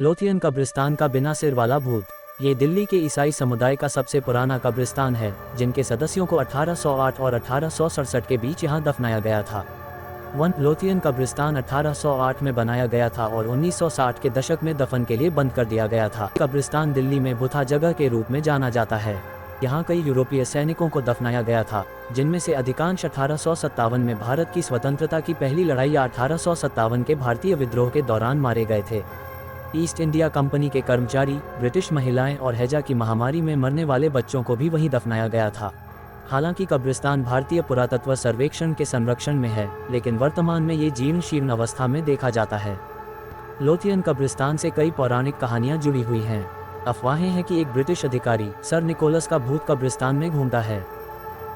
Lothian कब्रिस्तान का बिना सिर वाला भूत। ये दिल्ली के ईसाई समुदाय का सबसे पुराना कब्रिस्तान है, जिनके सदस्यों को 1808 और 1867 के बीच यहाँ दफनाया गया था। लोथियन कब्रिस्तान 1808 में बनाया गया था और 1960 के दशक में दफन के लिए बंद कर दिया गया था। कब्रिस्तान दिल्ली में बुथा जगह के रूप में जाना जाता है। यहाँ कई यूरोपीय सैनिकों को दफनाया गया था, जिनमें से अधिकांश 1857 में भारत की स्वतंत्रता की पहली लड़ाई या 1857 के भारतीय विद्रोह के दौरान मारे गए थे। ईस्ट इंडिया कंपनी के कर्मचारी, ब्रिटिश महिलाएं और हैजा की महामारी में मरने वाले बच्चों को भी वहीं दफनाया गया था। हालांकि कब्रिस्तान भारतीय पुरातत्व सर्वेक्षण के संरक्षण में है, लेकिन वर्तमान में ये जीर्ण शीर्ण अवस्था में देखा जाता है। लोथियन कब्रिस्तान से कई पौराणिक कहानियां जुड़ी हुई हैं। अफवाहें हैं कि एक ब्रिटिश अधिकारी सर निकोलस का भूत कब्रिस्तान में घूमता है।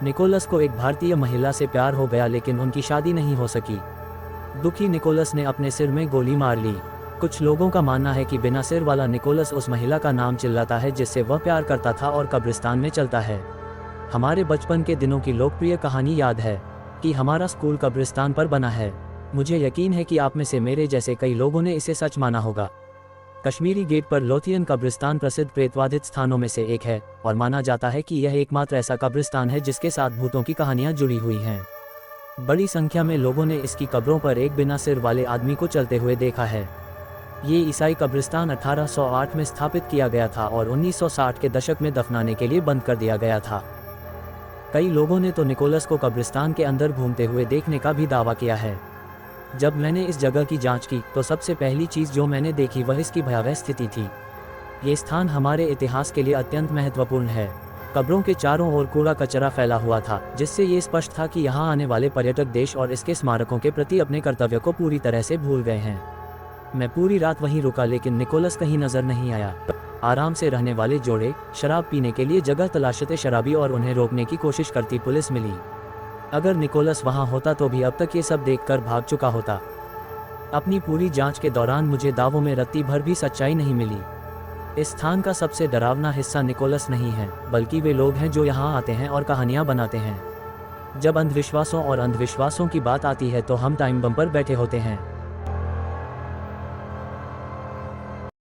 निकोलस को एक भारतीय महिला से प्यार हो गया, लेकिन उनकी शादी नहीं हो सकी। दुखी निकोलस ने अपने सिर में गोली मार ली। कुछ लोगों का मानना है कि बिना सिर वाला निकोलस उस महिला का नाम चिल्लाता है जिससे वह प्यार करता था और कब्रिस्तान में चलता है। हमारे बचपन के दिनों की लोकप्रिय कहानी याद है कि हमारा स्कूल कब्रिस्तान पर बना है। मुझे यकीन है कि आप में से मेरे जैसे कई लोगों ने इसे सच माना होगा। कश्मीरी गेट पर लोथियन कब्रिस्तान प्रसिद्ध प्रेतवाधित स्थानों में से एक है और माना जाता है कि यह एकमात्र ऐसा कब्रिस्तान है जिसके साथ भूतों की कहानियां जुड़ी हुई हैं। बड़ी संख्या में लोगों ने इसकी कब्रों पर एक बिना सिर वाले आदमी को चलते हुए देखा है। ये ईसाई कब्रिस्तान 1808 में स्थापित किया गया था और 1960 के दशक में दफनाने के लिए बंद कर दिया गया था। कई लोगों ने तो निकोलस को कब्रिस्तान के अंदर घूमते हुए देखने का भी दावा किया है। जब मैंने इस जगह की जांच की तो सबसे पहली चीज़ जो मैंने देखी वह इसकी भयावह स्थिति थी। ये स्थान हमारे इतिहास के लिए अत्यंत महत्वपूर्ण है। कब्रों के चारों ओर कूड़ा कचरा फैला हुआ था, जिससे ये स्पष्ट था कि यहाँ आने वाले पर्यटक देश और इसके स्मारकों के प्रति अपने कर्तव्य को पूरी तरह से भूल गए हैं। मैं पूरी रात वहीं रुका, लेकिन निकोलस कहीं नजर नहीं आया। आराम से रहने वाले जोड़े, शराब पीने के लिए जगह तलाशते शराबी और उन्हें रोकने की कोशिश करती पुलिस मिली। अगर निकोलस वहां होता तो भी अब तक ये सब देखकर भाग चुका होता। अपनी पूरी जांच के दौरान मुझे दावों में रत्ती भर भी सच्चाई नहीं मिली। इस स्थान का सबसे डरावना हिस्सा निकोलस नहीं है, बल्कि वे लोग हैं जो यहाँ आते हैं और कहानियाँ बनाते हैं। जब अंधविश्वासों की बात आती है तो हम टाइम बम पर बैठे होते हैं।